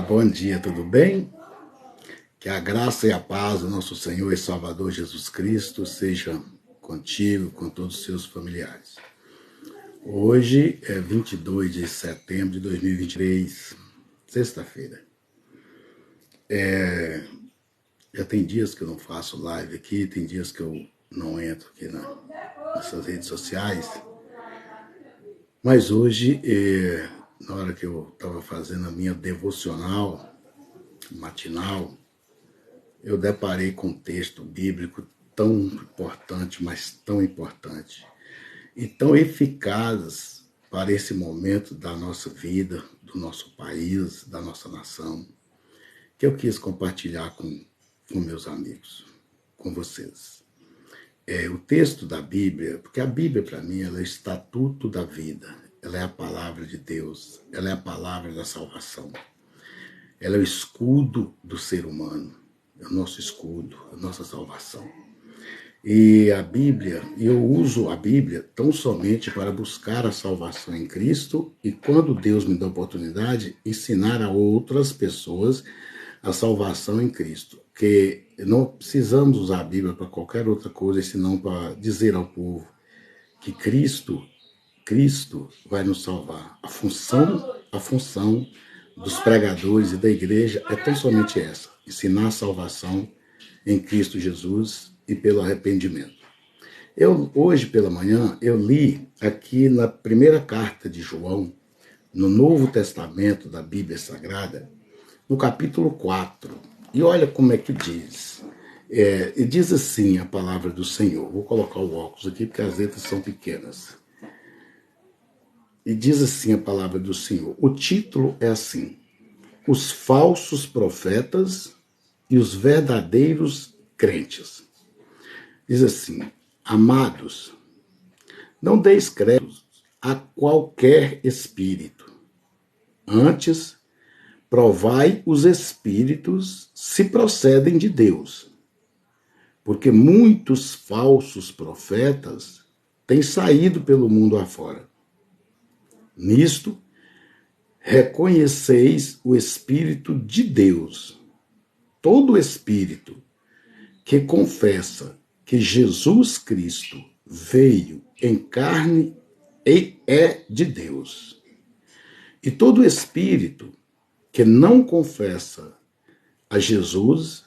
Olá, bom dia, tudo bem? Que a graça e a paz do nosso Senhor e Salvador Jesus Cristo seja contigo, com todos os seus familiares. Hoje é 22 de setembro de 2023, sexta-feira. Já tem dias que eu não faço live aqui, tem dias que eu não entro aqui nessas redes sociais, mas hoje, na hora que eu estava fazendo a minha devocional matinal, eu deparei com um texto bíblico tão importante, mas tão importante, e tão eficaz para esse momento da nossa vida, do nosso país, da nossa nação, que eu quis compartilhar com meus amigos, com vocês. O texto da Bíblia, porque a Bíblia para mim ela é o estatuto da vida, ela é a palavra de Deus, ela é a palavra da salvação, ela é o escudo do ser humano, é o nosso escudo, a nossa salvação. E a Bíblia, eu uso a Bíblia tão somente para buscar a salvação em Cristo e, quando Deus me dá a oportunidade, ensinar a outras pessoas a salvação em Cristo. Porque não precisamos usar a Bíblia para qualquer outra coisa, senão para dizer ao povo que Cristo vai nos salvar. A função dos pregadores e da igreja é tão somente essa: ensinar a salvação em Cristo Jesus e pelo arrependimento. Hoje pela manhã, eu li aqui na primeira carta de João, no Novo Testamento da Bíblia Sagrada, no capítulo 4, e olha como é que diz. E diz assim a palavra do Senhor. Vou colocar o óculos aqui porque as letras são pequenas. E diz assim a palavra do Senhor. O título é assim: os falsos profetas e os verdadeiros crentes. Diz assim: amados, não deis crédito a qualquer espírito. Antes, provai os espíritos se procedem de Deus. Porque muitos falsos profetas têm saído pelo mundo afora. Nisto, reconheceis o Espírito de Deus. Todo espírito que confessa que Jesus Cristo veio em carne e é de Deus. E todo espírito que não confessa a Jesus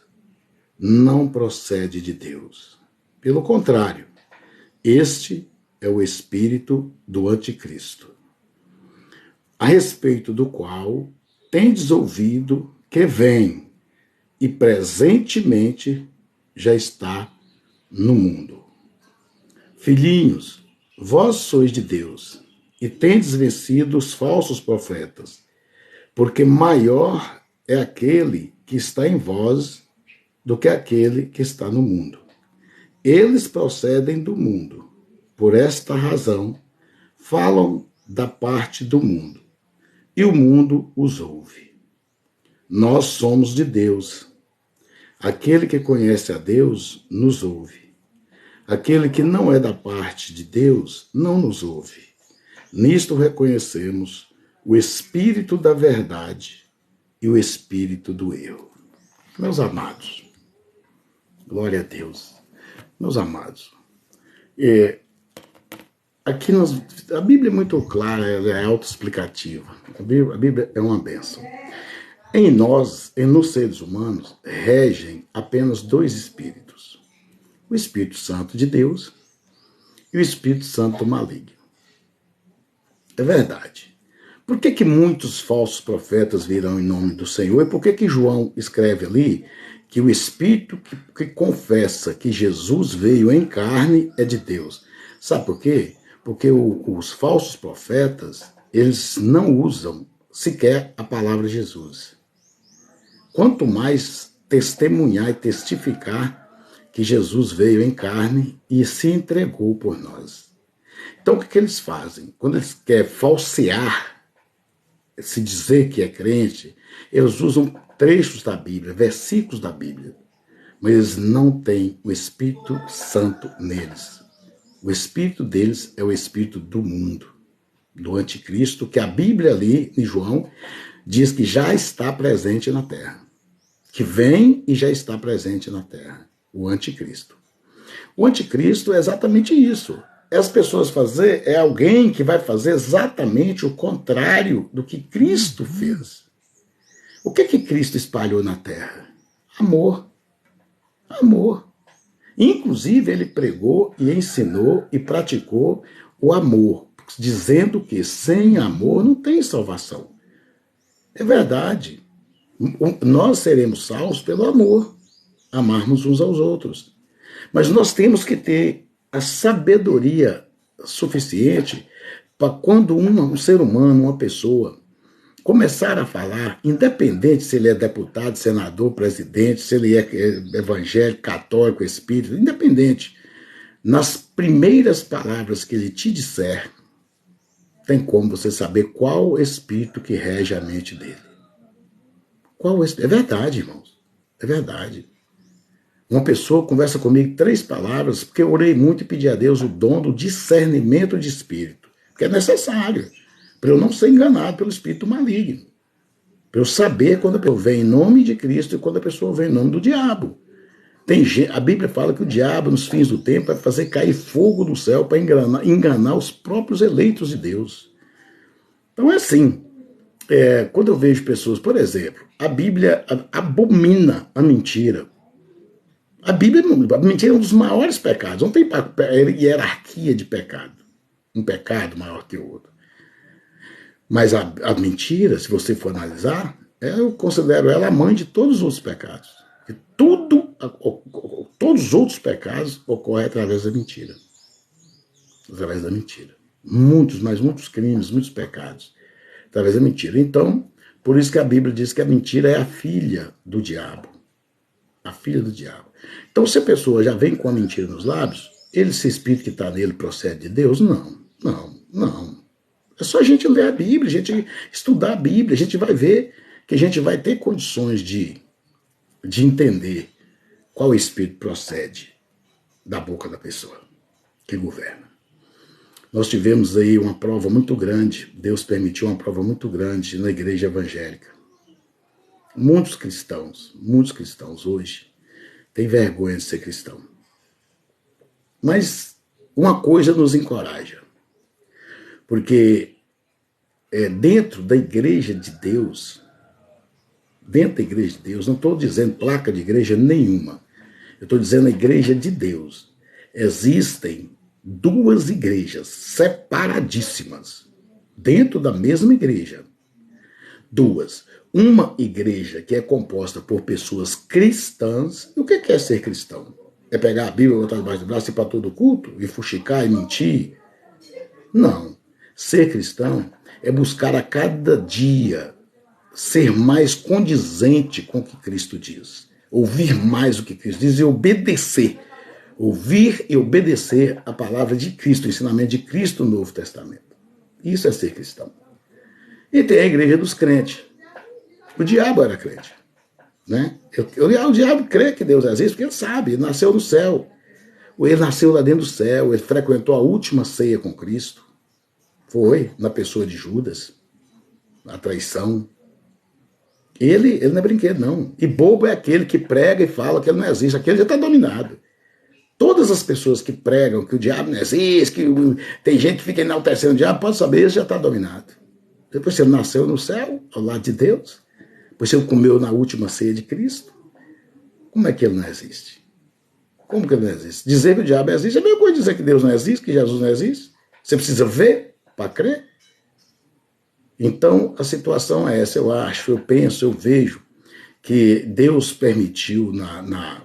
não procede de Deus. Pelo contrário, este é o espírito do anticristo, a respeito do qual tendes ouvido que vem e presentemente já está no mundo. Filhinhos, vós sois de Deus e tendes vencido os falsos profetas, porque maior é aquele que está em vós do que aquele que está no mundo. Eles procedem do mundo, por esta razão falam da parte do mundo, e o mundo os ouve. Nós somos de Deus. Aquele que conhece a Deus nos ouve. Aquele que não é da parte de Deus não nos ouve. Nisto reconhecemos o espírito da verdade e o espírito do erro. Meus amados, glória a Deus. Meus amados, aqui a Bíblia é muito clara, ela é autoexplicativa. A Bíblia é uma bênção. Em nós, nos seres humanos, regem apenas dois espíritos: o Espírito Santo de Deus e o Espírito Santo maligno. É verdade. Por que muitos falsos profetas virão em nome do Senhor? E por que João escreve ali que o Espírito que confessa que Jesus veio em carne é de Deus? Sabe por quê? Porque os falsos profetas, eles não usam sequer a palavra Jesus. Quanto mais testemunhar e testificar que Jesus veio em carne e se entregou por nós. Então, o que eles fazem? Quando eles querem falsear, se dizer que é crente, eles usam trechos da Bíblia, versículos da Bíblia, mas eles não têm o Espírito Santo neles. O espírito deles é o espírito do mundo, do anticristo, que a Bíblia ali, em João, diz que já está presente na Terra. Que vem e já está presente na Terra. O anticristo. O anticristo é exatamente isso. As pessoas fazer, é alguém que vai fazer exatamente o contrário do que Cristo fez. O que Cristo espalhou na Terra? Amor. Amor. Inclusive, ele pregou e ensinou e praticou o amor, dizendo que sem amor não tem salvação. É verdade. Nós seremos salvos pelo amor, amarmos uns aos outros. Mas nós temos que ter a sabedoria suficiente para quando um ser humano, uma pessoa, começar a falar, independente se ele é deputado, senador, presidente, se ele é evangélico, católico, espírita, independente, nas primeiras palavras que ele te disser, tem como você saber qual espírito que rege a mente dele. Qual espírito? É verdade, irmãos. É verdade. Uma pessoa conversa comigo 3 palavras, porque eu orei muito e pedi a Deus o dom do discernimento de espírito, que é necessário, para eu não ser enganado pelo espírito maligno. Para eu saber quando a pessoa vem em nome de Cristo e quando a pessoa vem em nome do diabo. A Bíblia fala que o diabo, nos fins do tempo, vai fazer cair fogo do céu para enganar os próprios eleitos de Deus. Então é assim. Quando eu vejo pessoas, por exemplo, a Bíblia abomina a mentira. A mentira é um dos maiores pecados. Não tem hierarquia de pecado. Um pecado maior que o outro. Mas a mentira, se você for analisar, eu considero ela a mãe de todos os outros pecados. E todos os outros pecados ocorrem através da mentira. Através da mentira. Muitos crimes, muitos pecados. Através da mentira. Então, por isso que a Bíblia diz que a mentira é a filha do diabo. A filha do diabo. Então, se a pessoa já vem com a mentira nos lábios, esse espírito que está nele procede de Deus? Não. É só a gente ler a Bíblia, a gente estudar a Bíblia, a gente vai ver que a gente vai ter condições de entender qual espírito procede da boca da pessoa que governa. Nós tivemos aí uma prova muito grande, Deus permitiu uma prova muito grande na igreja evangélica. Muitos cristãos hoje têm vergonha de ser cristão. Mas uma coisa nos encoraja, porque dentro da igreja de Deus, não estou dizendo placa de igreja nenhuma, eu estou dizendo a igreja de Deus, existem 2 igrejas separadíssimas, dentro da mesma igreja. 2. Uma igreja que é composta por pessoas cristãs. E o que é ser cristão? É pegar a Bíblia, botar debaixo do braço e ir para todo culto? E fuxicar e mentir? Não. Ser cristão é buscar a cada dia ser mais condizente com o que Cristo diz. Ouvir mais o que Cristo diz e obedecer. Ouvir e obedecer a palavra de Cristo, o ensinamento de Cristo no Novo Testamento. Isso é ser cristão. E tem a igreja dos crentes. O diabo era crente. Né? O diabo crê que Deus existe porque ele sabe, ele nasceu no céu. Ele nasceu lá dentro do céu, ele frequentou a última ceia com Cristo. Foi na pessoa de Judas, a traição. Ele não é brinquedo, não. E bobo é aquele que prega e fala que ele não existe. Aquele já está dominado. Todas as pessoas que pregam que o diabo não existe, que tem gente que fica enaltecendo o diabo, pode saber, ele já está dominado. Depois ele nasceu no céu, ao lado de Deus. Depois ele comeu na última ceia de Cristo. Como é que ele não existe? Como que ele não existe? Dizer que o diabo existe é a mesma coisa dizer que Deus não existe, que Jesus não existe. Você precisa ver para crer. Então, a situação é essa, eu acho, eu penso, eu vejo que Deus permitiu na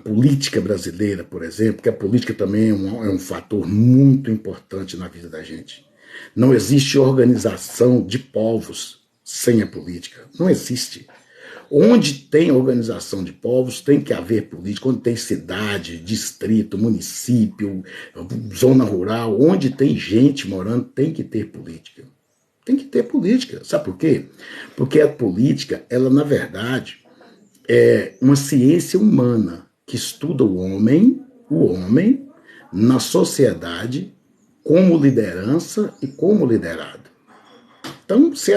política brasileira, por exemplo, que a política também é um fator muito importante na vida da gente. Não existe organização de povos sem a política. Não existe. Onde tem organização de povos, tem que haver política. Onde tem cidade, distrito, município, zona rural, onde tem gente morando, tem que ter política. Tem que ter política. Sabe por quê? Porque a política, ela, na verdade, é uma ciência humana que estuda o homem na sociedade, como liderança e como liderado. tão se